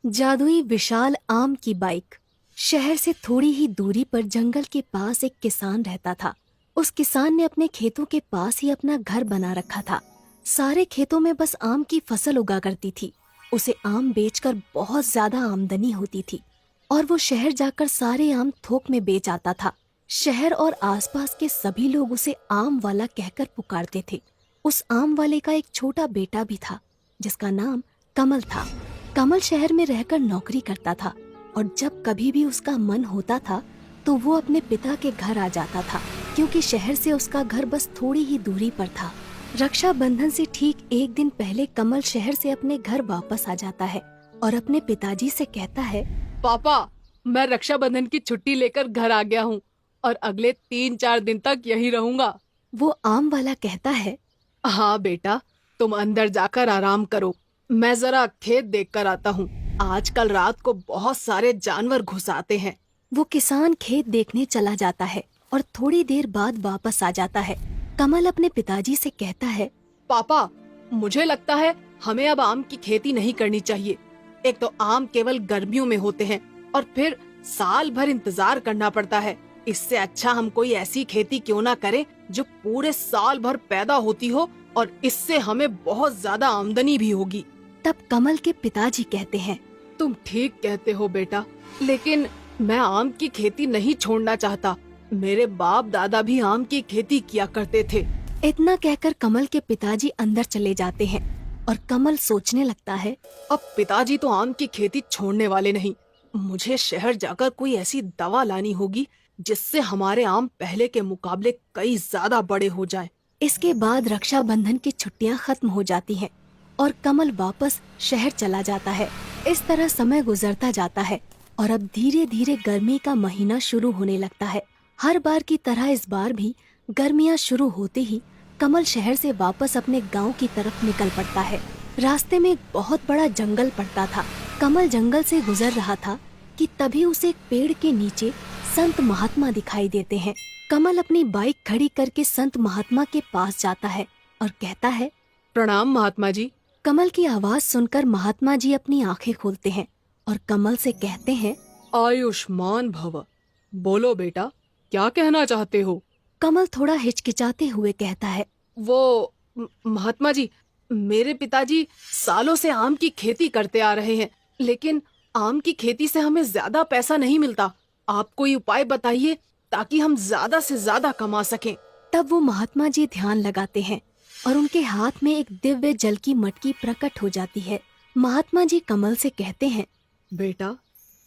जादुई विशाल आम की बाइक। शहर से थोड़ी ही दूरी पर जंगल के पास एक किसान रहता था। उस किसान ने अपने खेतों के पास ही अपना घर बना रखा था। सारे खेतों में बस आम की फसल उगा करती थी। उसे आम बेचकर बहुत ज्यादा आमदनी होती थी और वो शहर जाकर सारे आम थोक में बेच आता था। शहर और आसपास के सभी लोग उसे आम वाला कहकर पुकारते थे। उस आम वाले का एक छोटा बेटा भी था जिसका नाम कमल था। कमल शहर में रहकर नौकरी करता था और जब कभी भी उसका मन होता था तो वो अपने पिता के घर आ जाता था, क्योंकि शहर से उसका घर बस थोड़ी ही दूरी पर था। रक्षाबंधन से ठीक एक दिन पहले कमल शहर से अपने घर वापस आ जाता है और अपने पिताजी से कहता है, पापा, मैं रक्षाबंधन की छुट्टी लेकर घर आ गया हूँ और अगले 3-4 दिन तक यहीं रहूंगा। वो आम वाला कहता है, हाँ बेटा, तुम अंदर जाकर आराम करो। मैं जरा खेत देख कर आता हूँ। आजकल रात को बहुत सारे जानवर घुस आते हैं। वो किसान खेत देखने चला जाता है और थोड़ी देर बाद वापस आ जाता है। कमल अपने पिताजी से कहता है, पापा, मुझे लगता है हमें अब आम की खेती नहीं करनी चाहिए। एक तो आम केवल गर्मियों में होते हैं और फिर साल भर इंतजार करना पड़ता है। इससे अच्छा हम कोई ऐसी खेती क्यों ना करें जो पूरे साल भर पैदा होती हो और इससे हमें बहुत ज्यादा आमदनी भी होगी। तब कमल के पिताजी कहते हैं, तुम ठीक कहते हो बेटा, लेकिन मैं आम की खेती नहीं छोड़ना चाहता। मेरे बाप दादा भी आम की खेती किया करते थे। इतना कहकर कमल के पिताजी अंदर चले जाते हैं और कमल सोचने लगता है, अब पिताजी तो आम की खेती छोड़ने वाले नहीं। मुझे शहर जाकर कोई ऐसी दवा लानी होगी जिससे हमारे आम पहले के मुकाबले कई ज्यादा बड़े हो जाएं। इसके बाद रक्षाबंधन की छुट्टियां खत्म हो जाती हैं और कमल वापस शहर चला जाता है। इस तरह समय गुजरता जाता है और अब धीरे धीरे गर्मी का महीना शुरू होने लगता है। हर बार की तरह इस बार भी गर्मियां शुरू होते ही कमल शहर से वापस अपने गांव की तरफ निकल पड़ता है। रास्ते में एक बहुत बड़ा जंगल पड़ता था। कमल जंगल से गुजर रहा था कि तभी उसे एक पेड़ के नीचे संत महात्मा दिखाई देते हैं। कमल अपनी बाइक खड़ी करके संत महात्मा के पास जाता है और कहता है, प्रणाम महात्मा जी। कमल की आवाज सुनकर महात्मा जी अपनी आंखें खोलते हैं और कमल से कहते हैं, आयुष्मान भव। बोलो बेटा, क्या कहना चाहते हो? कमल थोड़ा हिचकिचाते हुए कहता है, वो महात्मा जी, मेरे पिताजी सालों से आम की खेती करते आ रहे हैं, लेकिन आम की खेती से हमें ज्यादा पैसा नहीं मिलता। आप कोई उपाय बताइए ताकि हम ज्यादा से ज्यादा कमा सकें। तब वो महात्मा जी ध्यान लगाते हैं और उनके हाथ में एक दिव्य जल की मटकी प्रकट हो जाती है। महात्मा जी कमल से कहते हैं, बेटा,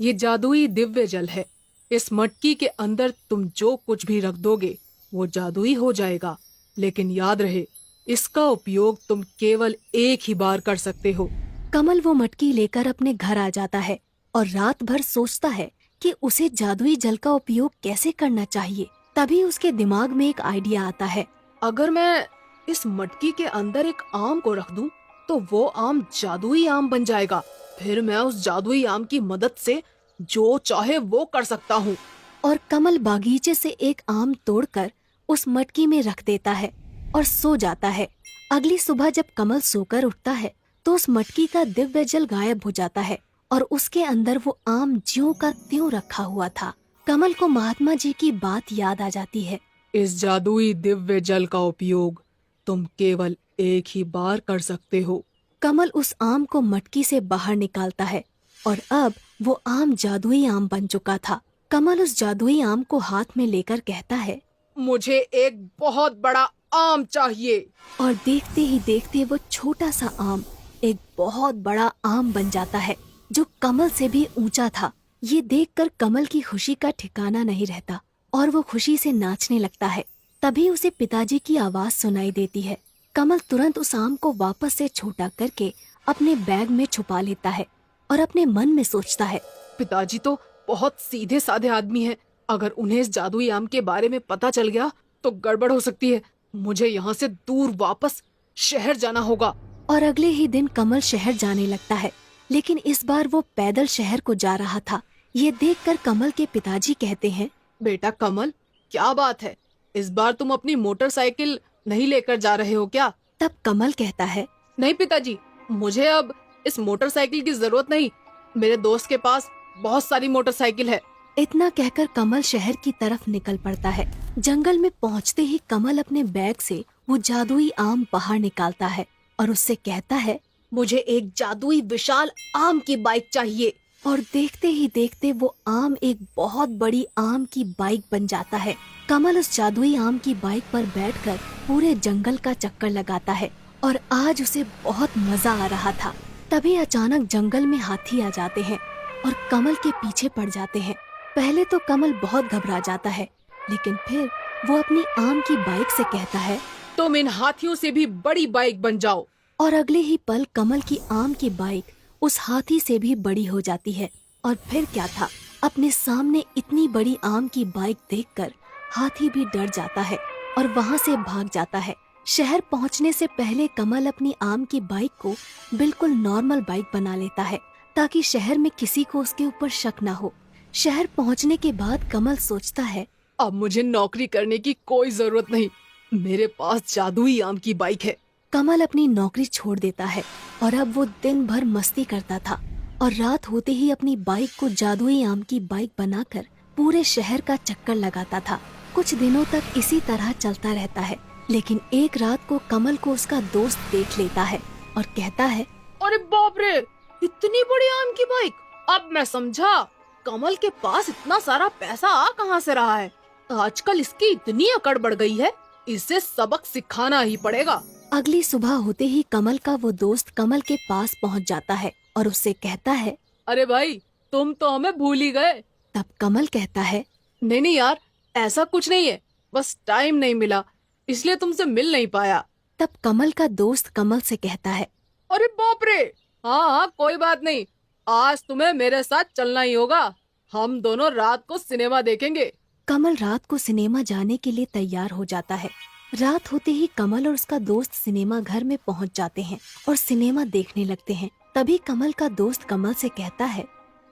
ये जादुई दिव्य जल है। इस मटकी के अंदर तुम जो कुछ भी रख दोगे वो जादुई हो जाएगा, लेकिन याद रहे, इसका उपयोग तुम केवल एक ही बार कर सकते हो। कमल वो मटकी लेकर अपने घर आ जाता है और रात भर सोचता है कि उसे जादुई जल का उपयोग कैसे करना चाहिए। तभी उसके दिमाग में एक आइडिया आता है। अगर मैं इस मटकी के अंदर एक आम को रख दूं, तो वो आम जादुई आम बन जाएगा। फिर मैं उस जादुई आम की मदद से जो चाहे वो कर सकता हूँ। और कमल बागीचे से एक आम तोड़कर उस मटकी में रख देता है और सो जाता है। अगली सुबह जब कमल सोकर उठता है तो उस मटकी का दिव्य जल गायब हो जाता है और उसके अंदर वो आम ज्यों का त्यों रखा हुआ था। कमल को महात्मा जी की बात याद आ जाती है। इस जादुई दिव्य जल का उपयोग तुम केवल एक ही बार कर सकते हो। कमल उस आम को मटकी से बाहर निकालता है और अब वो आम जादुई आम बन चुका था। कमल उस जादुई आम को हाथ में लेकर कहता है, मुझे एक बहुत बड़ा आम चाहिए। और देखते ही देखते वो छोटा सा आम एक बहुत बड़ा आम बन जाता है जो कमल से भी ऊंचा था। ये देखकर कमल की खुशी का ठिकाना नहीं रहता और वो खुशी से नाचने लगता है। तभी उसे पिताजी की आवाज सुनाई देती है। कमल तुरंत उस आम को वापस से छोटा करके अपने बैग में छुपा लेता है और अपने मन में सोचता है, पिताजी तो बहुत सीधे साधे आदमी हैं। अगर उन्हें इस जादुई आम के बारे में पता चल गया तो गड़बड़ हो सकती है। मुझे यहाँ से दूर वापस शहर जाना होगा। और अगले ही दिन कमल शहर जाने लगता है, लेकिन इस बार वो पैदल शहर को जा रहा था। ये देखकर कमल के पिताजी कहते हैं, बेटा कमल, क्या बात है? इस बार तुम अपनी मोटरसाइकिल नहीं लेकर जा रहे हो क्या? तब कमल कहता है, नहीं पिताजी, मुझे अब इस मोटरसाइकिल की जरूरत नहीं। मेरे दोस्त के पास बहुत सारी मोटरसाइकिल है। इतना कहकर कमल शहर की तरफ निकल पड़ता है। जंगल में पहुंचते ही कमल अपने बैग से वो जादुई आम बाहर निकालता है और उससे कहता है, मुझे एक जादुई विशाल आम की बाइक चाहिए। और देखते ही देखते वो आम एक बहुत बड़ी आम की बाइक बन जाता है। कमल उस जादुई आम की बाइक पर बैठकर पूरे जंगल का चक्कर लगाता है और आज उसे बहुत मजा आ रहा था। तभी अचानक जंगल में हाथी आ जाते हैं और कमल के पीछे पड़ जाते हैं। पहले तो कमल बहुत घबरा जाता है, लेकिन फिर वो अपनी आम की बाइक से कहता है, तुम इन हाथियों से भी बड़ी बाइक बन जाओ। और अगले ही पल कमल की आम की बाइक उस हाथी से भी बड़ी हो जाती है। और फिर क्या था, अपने सामने इतनी बड़ी आम की बाइक देखकर हाथी भी डर जाता है और वहाँ से भाग जाता है। शहर पहुँचने से पहले कमल अपनी आम की बाइक को बिल्कुल नॉर्मल बाइक बना लेता है ताकि शहर में किसी को उसके ऊपर शक ना हो। शहर पहुँचने के बाद कमल सोचता है, अब मुझे नौकरी करने की कोई जरूरत नहीं, मेरे पास जादुई आम की बाइक है। कमल अपनी नौकरी छोड़ देता है और अब वो दिन भर मस्ती करता था और रात होते ही अपनी बाइक को जादुई आम की बाइक बनाकर पूरे शहर का चक्कर लगाता था। कुछ दिनों तक इसी तरह चलता रहता है, लेकिन एक रात को कमल को उसका दोस्त देख लेता है और कहता है, अरे बाप रे, इतनी बड़ी आम की बाइक! अब मैं समझा कमल के पास इतना सारा पैसा आ कहाँ से रहा है। आजकल इसकी इतनी अकड़ बढ़ गई है, इसे सबक सिखाना ही पड़ेगा। अगली सुबह होते ही कमल का वो दोस्त कमल के पास पहुंच जाता है और उससे कहता है, अरे भाई, तुम तो हमें भूल ही गए। तब कमल कहता है, नहीं नहीं यार, ऐसा कुछ नहीं है, बस टाइम नहीं मिला इसलिए तुमसे मिल नहीं पाया। तब कमल का दोस्त कमल से कहता है, अरे बाप रे, हाँ हाँ कोई बात नहीं, आज तुम्हें मेरे साथ चलना ही होगा। हम दोनों रात को सिनेमा देखेंगे। कमल रात को सिनेमा जाने के लिए तैयार हो जाता है। रात होते ही कमल और उसका दोस्त सिनेमा घर में पहुंच जाते हैं और सिनेमा देखने लगते हैं। तभी कमल का दोस्त कमल से कहता है,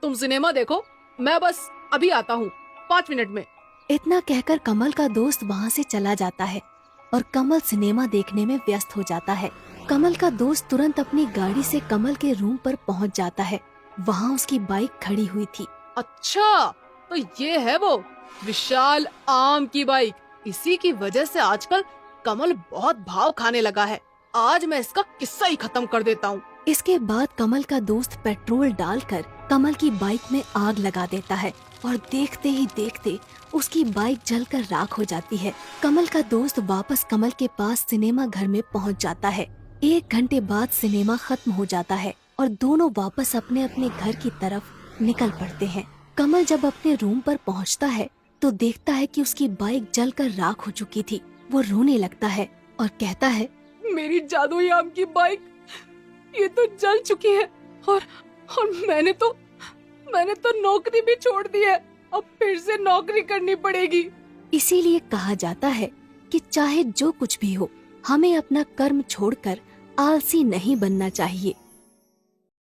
तुम सिनेमा देखो, मैं बस अभी आता हूँ 5 मिनट में। इतना कहकर कमल का दोस्त वहाँ से चला जाता है और कमल सिनेमा देखने में व्यस्त हो जाता है। कमल का दोस्त तुरंत अपनी गाड़ी से कमल के रूम पर पहुँच जाता है। वहाँ उसकी बाइक खड़ी हुई थी। अच्छा, तो ये है वो विशाल आम की बाइक। इसी की वजह से आजकल कमल बहुत भाव खाने लगा है। आज मैं इसका किस्सा ही खत्म कर देता हूँ। इसके बाद कमल का दोस्त पेट्रोल डालकर कमल की बाइक में आग लगा देता है और देखते ही देखते उसकी बाइक जलकर राख हो जाती है। कमल का दोस्त वापस कमल के पास सिनेमा घर में पहुंच जाता है। 1 घंटे बाद सिनेमा खत्म हो जाता है और दोनों वापस अपने अपने घर की तरफ निकल पड़ते हैं। कमल जब अपने रूम पर पहुंचता है तो देखता है कि उसकी बाइक जलकर राख हो चुकी थी। वो रोने लगता है और कहता है, मेरी जादुई आम की बाइक ये तो जल चुकी है और मैंने तो नौकरी भी छोड़ दी है। अब फिर से नौकरी करनी पड़ेगी। इसीलिए कहा जाता है कि चाहे जो कुछ भी हो, हमें अपना कर्म छोड़कर आलसी नहीं बनना चाहिए।